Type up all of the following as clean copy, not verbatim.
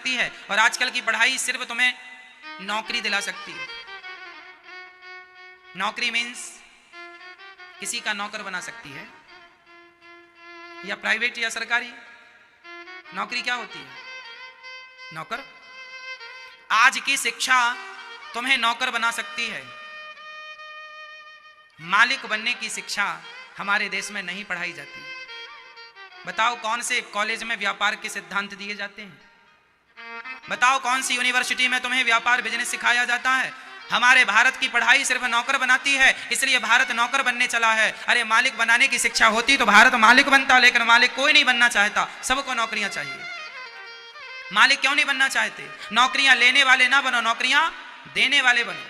सकती है, और आजकल की पढ़ाई सिर्फ तुम्हें नौकरी दिला सकती है। नौकरी मीन्स किसी का नौकर बना सकती है, या प्राइवेट या सरकारी। नौकरी क्या होती है? नौकर। आज की शिक्षा तुम्हें नौकर बना सकती है, मालिक बनने की शिक्षा हमारे देश में नहीं पढ़ाई जाती। बताओ कौन से कॉलेज में व्यापार के सिद्धांत दिए जाते हैं? बताओ कौन सी यूनिवर्सिटी में तुम्हें व्यापार बिजनेस सिखाया जाता है? हमारे भारत की पढ़ाई सिर्फ नौकर बनाती है, इसलिए भारत नौकर बनने चला है। अरे मालिक बनाने की शिक्षा होती तो भारत मालिक बनता, लेकिन मालिक कोई नहीं बनना चाहता, सबको नौकरियां चाहिए। मालिक क्यों नहीं बनना चाहते? नौकरियां लेने वाले ना बनो, नौकरियां देने वाले बनो।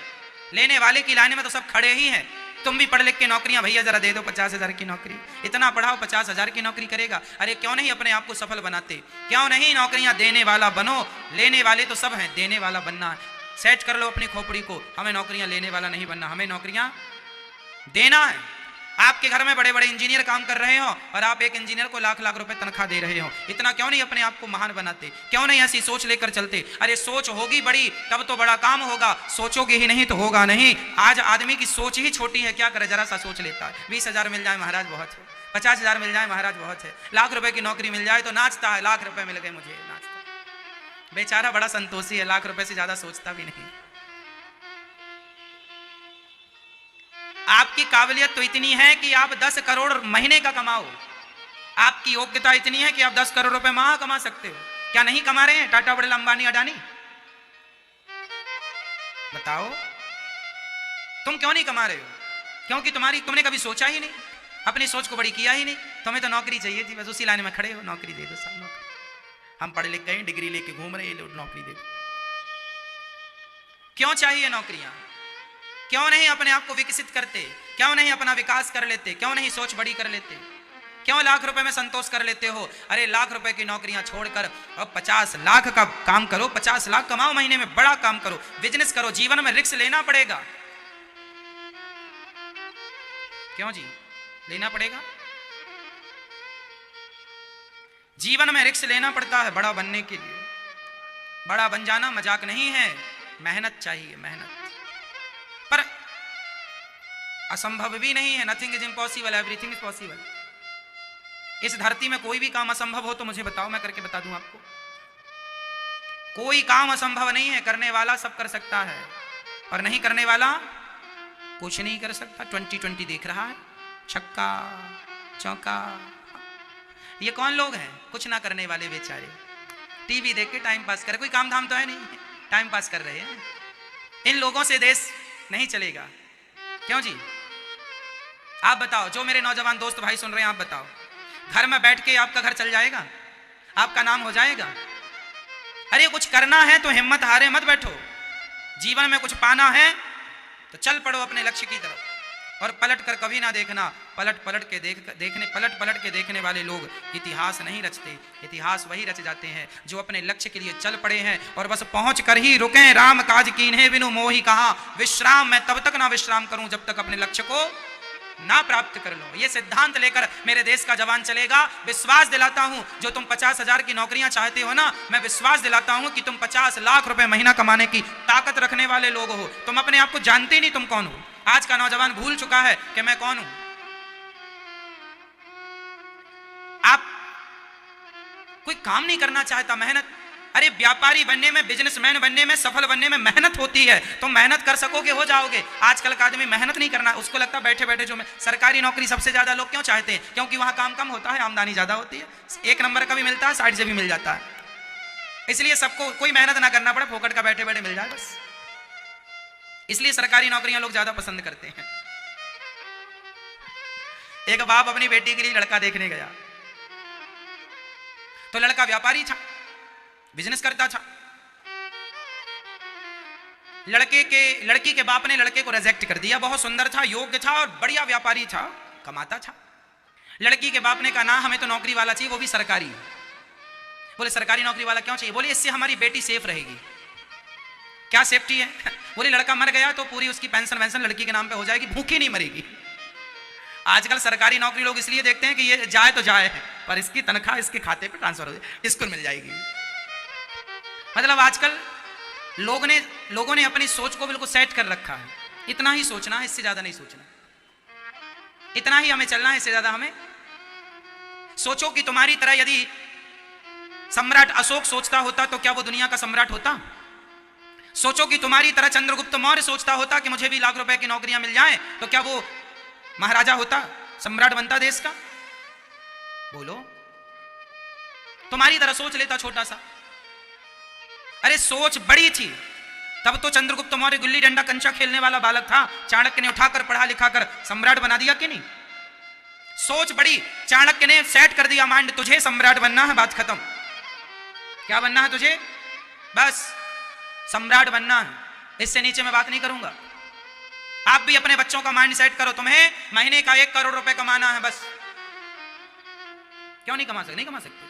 लेने वाले की लाइन में तो सब खड़े ही हैं। तुम भी पढ़ लिख के नौकरियां, भैया जरा दे दो 50,000 की नौकरी, इतना पढ़ाओ 50,000 की नौकरी करेगा। अरे क्यों नहीं अपने आप को सफल बनाते? क्यों नहीं नौकरियां देने वाला बनो? लेने वाले तो सब हैं, देने वाला बनना है। सेट कर लो अपनी खोपड़ी को, हमें नौकरियां लेने वाला नहीं बनना, हमें नौकरियां देना है। आपके घर में बड़े बड़े इंजीनियर काम कर रहे हो और आप एक इंजीनियर को लाख लाख रुपए तनख्वाह दे रहे हो, इतना क्यों नहीं अपने आप को महान बनाते? क्यों नहीं ऐसी सोच लेकर चलते? अरे सोच होगी बड़ी तब तो बड़ा काम होगा, सोचोगे ही नहीं तो होगा नहीं। आज आदमी की सोच ही छोटी है, क्या करे, जरा सा सोच लेता है। 20,000 मिल जाए महाराज बहुत है, 50,000 मिल जाए महाराज बहुत है, लाख रुपए की नौकरी मिल जाए तो नाचता है, लाख रुपए मिल गए मुझे, नाचता। बेचारा बड़ा संतोषी है, लाख रुपए से ज्यादा सोचता भी नहीं। आपकी काबिलियत तो इतनी है कि आप 10 करोड़ महीने का कमाओ, आपकी योग्यता इतनी है कि आप 10 करोड़ रुपए माह कमा सकते हो। क्या नहीं कमा रहे हैं टाटा, बिरला, अंबानी, अडानी? बताओ तुम क्यों नहीं कमा रहे हो? क्योंकि तुमने कभी सोचा ही नहीं, अपनी सोच को बड़ी किया ही नहीं। तुम्हें तो नौकरी चाहिए थी, बस उसी लाइन में खड़े हो, नौकरी दे दो साहब, नौकरी। हम पढ़ लिख गए, डिग्री लेके घूम रहे, नौकरी दे दो। क्यों चाहिए नौकरियां? क्यों नहीं अपने आप को विकसित करते? क्यों नहीं अपना विकास कर लेते? क्यों नहीं सोच बड़ी कर लेते? क्यों लाख रुपए में संतोष कर लेते हो? अरे लाख रुपए की नौकरियां छोड़कर अब 50 लाख का काम करो, 50 लाख कमाओ महीने में, बड़ा काम करो, बिजनेस करो। जीवन में रिस्क लेना पड़ेगा। क्यों जी लेना पड़ेगा? जीवन में रिस्क लेना पड़ता है बड़ा बनने के लिए। बड़ा बन जाना मजाक नहीं है, मेहनत चाहिए, मेहनत। पर असंभव भी नहीं है, nothing is impossible, everything is possible. इस धरती में कोई भी काम असंभव हो तो मुझे बताओ, मैं करके बता दूं आपको। कोई काम असंभव नहीं है, करने वाला सब कर सकता है और नहीं करने वाला कुछ नहीं कर सकता। 2020 देख रहा है, छक्का चौका। ये कौन लोग हैं? कुछ ना करने वाले बेचारे, टीवी देख के टाइम पास कर, कोई काम धाम तो है नहीं, टाइम पास कर रहे हैं। इन लोगों से देश नहीं चलेगा। क्यों जी? आप बताओ, जो मेरे नौजवान दोस्त भाई सुन रहे हैं, आप बताओ, घर में बैठ के आपका घर चल जाएगा? आपका नाम हो जाएगा? अरे कुछ करना है तो हिम्मत हारे मत बैठो। जीवन में कुछ पाना है तो चल पड़ो अपने लक्ष्य की तरफ, और पलट कर कभी ना देखना। पलट पलट के देखने वाले लोग इतिहास नहीं रचते, इतिहास वही रच जाते हैं जो अपने लक्ष्य के लिए चल पड़े हैं और बस पहुंच कर ही रुके। राम काज कीन्हे बिनु मोहि कहा, विश्राम मैं तब तक ना विश्राम करूं जब तक अपने लक्ष्य को ना प्राप्त कर लो। ये सिद्धांत लेकर मेरे देश का जवान चलेगा। विश्वास दिलाता हूं, जो तुम 50,000 की नौकरियां चाहते हो ना, मैं विश्वास दिलाता हूं कि तुम 50 लाख रुपए महीना कमाने की ताकत रखने वाले लोग हो। तुम अपने आप को जानते ही नहीं तुम कौन हो। आज का नौजवान भूल चुका है कि मैं कौन हूं। आप कोई काम नहीं करना चाहता, मेहनत। अरे व्यापारी बनने में, बिजनेसमैन बनने में, सफल बनने में मेहनत होती है। तुम मेहनत कर सकोगे, हो जाओगे। आजकल का आदमी मेहनत नहीं करना, उसको लगता है बैठे बैठे जो सरकारी नौकरी सबसे ज्यादा लोग क्यों चाहते हैं? क्योंकि वहां काम कम होता है, आमदनी ज्यादा होती है, एक नंबर का भी मिलता है, साइड से भी मिल जाता है। इसलिए सबको कोई मेहनत ना करना पड़े, फोकट का बैठे बैठे मिल जाए बस। इसलिए सरकारी नौकरियां लोग ज्यादा पसंद करते हैं। एक बाप अपनी बेटी के लिए लड़का देखने गया, तो लड़का व्यापारी था, बिजनेस करता था। लड़की के बाप ने लड़के को रिजेक्ट कर दिया। बहुत सुंदर था, योग्य था और बढ़िया व्यापारी था, कमाता था। लड़की के बाप ने कहा ना, हमें तो नौकरी वाला चाहिए, वो भी सरकारी। बोले सरकारी नौकरी वाला क्यों चाहिए? बोले इससे हमारी बेटी सेफ रहेगी। क्या सेफ्टी है? बोले लड़का मर गया तो पूरी उसकी पेंशन वेंशन लड़की के नाम पे हो जाएगी, भूखी नहीं मरेगी। आजकल सरकारी नौकरी लोग इसलिए देखते हैं कि ये जाए तो जाए, पर इसकी तनख्वाह इसके खाते पे ट्रांसफर हो जाए, इसको मिल जाएगी। मतलब आजकल लोगों ने अपनी सोच को बिल्कुल सेट कर रखा है, इतना ही सोचना है, इससे ज्यादा नहीं सोचना, इतना ही हमें चलना है, इससे ज्यादा हमें। सोचो कि तुम्हारी तरह यदि सम्राट अशोक सोचता होता तो क्या वो दुनिया का सम्राट होता? सोचो कि तुम्हारी तरह चंद्रगुप्त मौर्य सोचता होता कि मुझे भी लाख रुपए की नौकरियां मिल जाएं, तो क्या वो महाराजा होता, सम्राट बनता देश का? बोलो। तुम्हारी तरह सोच लेता छोटा सा। अरे सोच बड़ी थी तब तो चंद्रगुप्त मौर्य गुल्ली डंडा कंचा खेलने वाला बालक था, चाणक्य ने उठाकर पढ़ा लिखा कर सम्राट बना दिया कि नहीं? सोच बड़ी, चाणक्य ने सेट कर दिया माइंड, तुझे सम्राट बनना है, बात खत्म। क्या बनना है तुझे? बस सम्राट बनना है, इससे नीचे मैं बात नहीं करूंगा। आप भी अपने बच्चों का माइंड सेट करो, तुम्हें महीने का 1 करोड़ रुपए कमाना है, बस। क्यों नहीं कमा सकते? नहीं कमा सकते,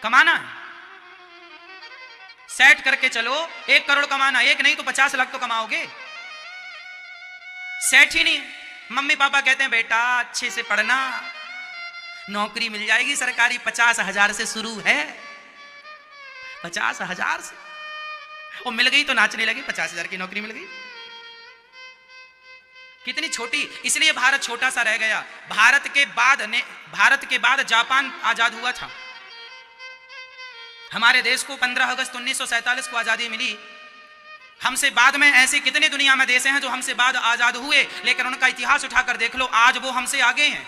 कमाना है। सेट करके चलो, 1 करोड़ कमाना, 1 नहीं तो 50 लाख तो कमाओगे। सेट ही नहीं। मम्मी पापा कहते हैं बेटा अच्छे से पढ़ना, नौकरी मिल जाएगी सरकारी, 50,000 से शुरू है, 50,000 से। वो मिल गई तो नाचने लगे, 50,000 की नौकरी मिल गई। कितनी छोटी, इसलिए भारत छोटा सा रह गया। भारत के बाद जापान आजाद हुआ था। हमारे देश को 15 अगस्त 1947 को आजादी मिली। हमसे बाद में ऐसे कितने दुनिया में देश हैं जो हमसे बाद आजाद हुए, लेकिन उनका इतिहास उठाकर देख लो, आज वो हमसे आगे हैं।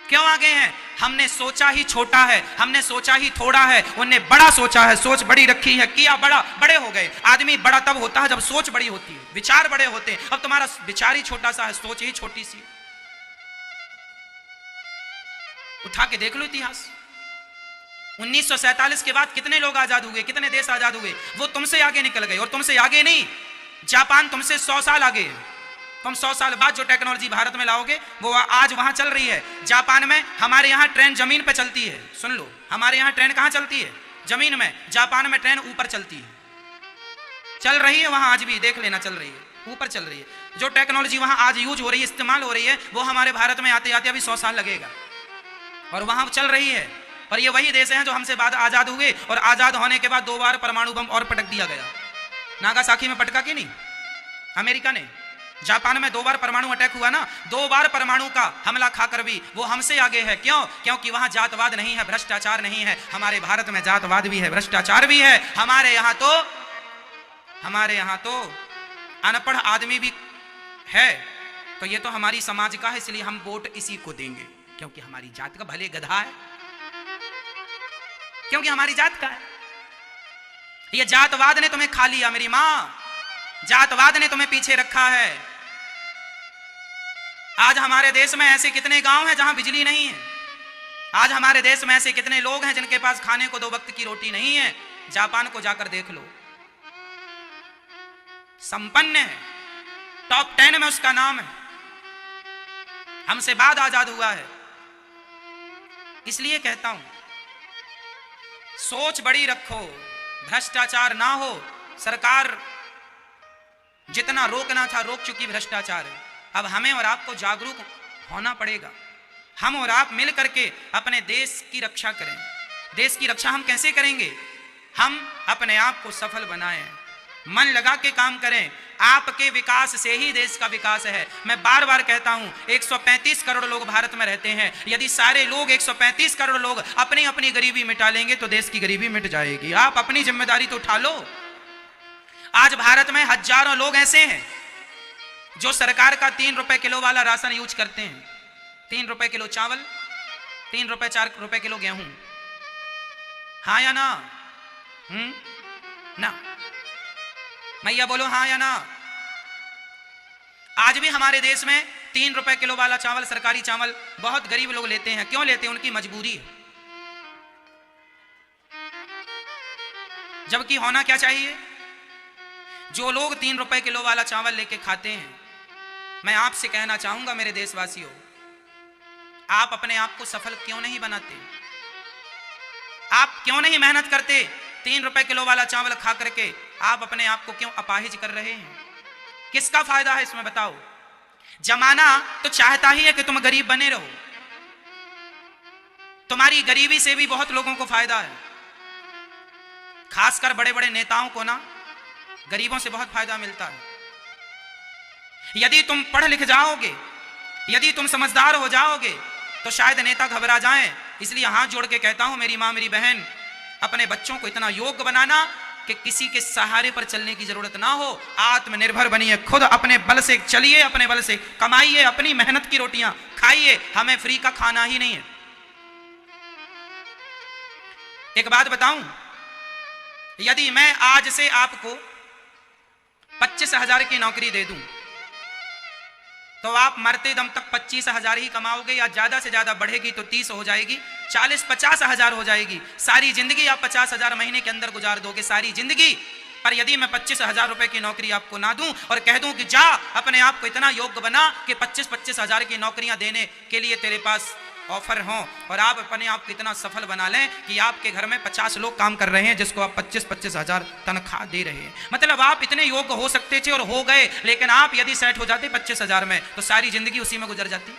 क्यों आगे हैं? हमने सोचा ही छोटा है, हमने सोचा ही थोड़ा है, उन्हें बड़ा सोचा है, सोच बड़ी रखी है, किया बड़ा, बड़े हो गए। आदमी बड़ा तब होता है जब सोच बड़ी होती है, विचार बड़े होते हैं। अब तुम्हारा विचार ही छोटा सा है, सोच ही छोटी सी। उठा के देख लो इतिहास। 1947 के बाद कितने लोग आजाद हुए, कितने देश आजाद हुए? वो तुमसे आगे निकल गए। और तुमसे आगे नहीं, जापान तुमसे 100 साल आगे है। तुम 100 साल बाद जो टेक्नोलॉजी भारत में लाओगे वो आज वहां चल रही है जापान में। हमारे यहां ट्रेन जमीन पे चलती है, सुन लो, हमारे यहां ट्रेन कहां चलती है? जमीन में। जापान में ट्रेन ऊपर चलती है, चल रही है वहां आज भी, देख लेना, चल रही है, ऊपर चल रही है। जो टेक्नोलॉजी वहां आज यूज हो रही है, इस्तेमाल हो रही है, वो हमारे भारत में आते आते अभी 100 साल लगेगा, और वहां चल रही है। और ये वही देश हैं जो हमसे बाद आजाद हुए, और आजाद होने के बाद 2 बार परमाणु बम और पटक दिया गया। नागासाकी में पटका कि नहीं अमेरिका ने? जापान में 2 बार परमाणु अटैक हुआ ना, 2 बार परमाणु का हमला खाकर भी वो हमसे आगे है। क्यों? क्योंकि वहां जातवाद नहीं है, भ्रष्टाचार नहीं है। हमारे भारत में जातवाद भी है, भ्रष्टाचार भी है। हमारे यहां तो अनपढ़ आदमी भी है। तो ये तो हमारी समाज का है, इसलिए हम वोट इसी को देंगे, क्योंकि हमारी जात का, भले गधा है, क्योंकि हमारी जात का है। ये जातवाद ने तुम्हें खा लिया मेरी मां, जातवाद ने तुम्हें पीछे रखा है। आज हमारे देश में ऐसे कितने गांव हैं जहां बिजली नहीं है। आज हमारे देश में ऐसे कितने लोग हैं जिनके पास खाने को 2 वक्त की रोटी नहीं है। जापान को जाकर देख लो, संपन्न है, टॉप 10 में उसका नाम है, हमसे बाद आजाद हुआ है। इसलिए कहता हूं सोच बड़ी रखो, भ्रष्टाचार ना हो। सरकार जितना रोकना था रोक चुकी भ्रष्टाचार है। अब हमें और आपको जागरूक होना पड़ेगा। हम और आप मिल करके अपने देश की रक्षा करें। देश की रक्षा हम कैसे करेंगे? हम अपने आप को सफल बनाएं, मन लगा के काम करें। आपके विकास से ही देश का विकास है। मैं बार बार कहता हूं 135 करोड़ लोग भारत में रहते हैं। यदि सारे लोग 135 करोड़ लोग अपनी अपनी गरीबी मिटा लेंगे तो देश की गरीबी मिट जाएगी। आप अपनी जिम्मेदारी तो उठा लो। आज भारत में हजारों लोग ऐसे हैं जो सरकार का 3 रुपए किलो वाला राशन यूज करते हैं। 3 रुपए किलो चावल, 3 रुपए 4 रुपए किलो गेहूं। हाँ या ना? ना। मैया बोलो हाँ या ना? आज भी हमारे देश में 3 रुपए किलो वाला चावल, सरकारी चावल बहुत गरीब लोग लेते हैं। क्यों लेते हैं? उनकी मजबूरी है। जबकि होना क्या चाहिए? जो लोग 3 रुपए किलो वाला चावल लेके खाते हैं, मैं आपसे कहना चाहूंगा मेरे देशवासियों, आप अपने आप को सफल क्यों नहीं बनाते? आप क्यों नहीं मेहनत करते? 3 रुपए किलो वाला चावल खा करके आप अपने आप को क्यों अपाहिज कर रहे हैं? किसका फायदा है इसमें बताओ? जमाना तो चाहता ही है कि तुम गरीब बने रहो। तुम्हारी गरीबी से भी बहुत लोगों को फायदा है। खासकर बड़े बड़े नेताओं को ना गरीबों से बहुत फायदा मिलता है। यदि तुम पढ़ लिख जाओगे, यदि तुम समझदार हो जाओगे तो शायद नेता घबरा जाएं। इसलिए हाथ जोड़ के कहता हूं मेरी मां मेरी बहन, अपने बच्चों को इतना योग्य बनाना कि किसी के सहारे पर चलने की जरूरत ना हो। आत्मनिर्भर बनिए, खुद अपने बल से चलिए, अपने बल से कमाइए, अपनी मेहनत की रोटियां खाइए। हमें फ्री का खाना ही नहीं है। एक बात बताऊं, यदि मैं आज से आपको 25,000 की नौकरी दे दूं तो आप मरते दम तक 25,000 ही कमाओगे, या ज्यादा से ज्यादा बढ़ेगी तो 30 हो जाएगी, 40-50,000 हो जाएगी। सारी जिंदगी आप 50,000 महीने के अंदर गुजार दोगे, सारी जिंदगी। पर यदि मैं 25,000 रुपए की नौकरी आपको ना दूं और कह दूं कि जा अपने आप को इतना योग्य बना कि 25,000 की नौकरियां देने के लिए तेरे पास ऑफर हो, और आप अपने आप को इतना सफल बना लें कि आपके घर में 50 लोग काम कर रहे हैं जिसको आप 25,000 तनख्वाह दे रहे हैं। मतलब आप इतने योग्य हो सकते थे और हो गए, लेकिन आप यदि सेट हो जाते 25,000 में तो सारी जिंदगी उसी में गुजर जाती।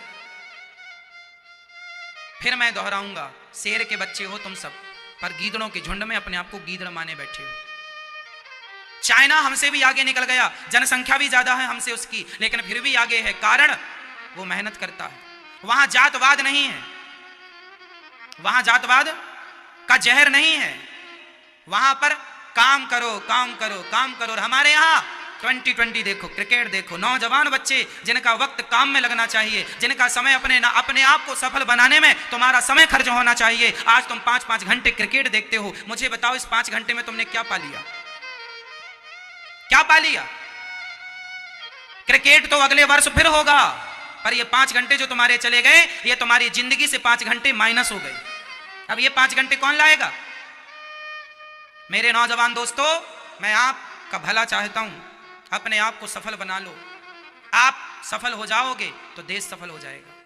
फिर मैं दोहराऊंगा, शेर के बच्चे हो तुम सब, पर गीदड़ों के झुंड में अपने आप को गीदड़ माने बैठे हो। चाइना हमसे भी आगे निकल गया, जनसंख्या भी ज्यादा है हमसे उसकी, लेकिन फिर भी आगे है, कारण वो मेहनत करता है। वहां जातवाद नहीं है, वहां जातवाद का जहर नहीं है, वहां पर काम करो काम करो काम करो। और हमारे यहां 2020 देखो, क्रिकेट देखो, नौजवान बच्चे जिनका वक्त काम में लगना चाहिए, जिनका समय अपने आप को सफल बनाने में तुम्हारा समय खर्च होना चाहिए। आज तुम 5-5 घंटे क्रिकेट देखते हो। मुझे बताओ इस 5 घंटे में तुमने क्या पा लिया? क्या पा लिया? क्रिकेट तो अगले वर्ष फिर होगा, पर ये 5 घंटे जो तुम्हारे चले गए, ये तुम्हारी जिंदगी से 5 घंटे माइनस हो गए। अब ये 5 घंटे कौन लाएगा? मेरे नौजवान दोस्तों, मैं आपका भला चाहता हूं, अपने आप को सफल बना लो। आप सफल हो जाओगे तो देश सफल हो जाएगा।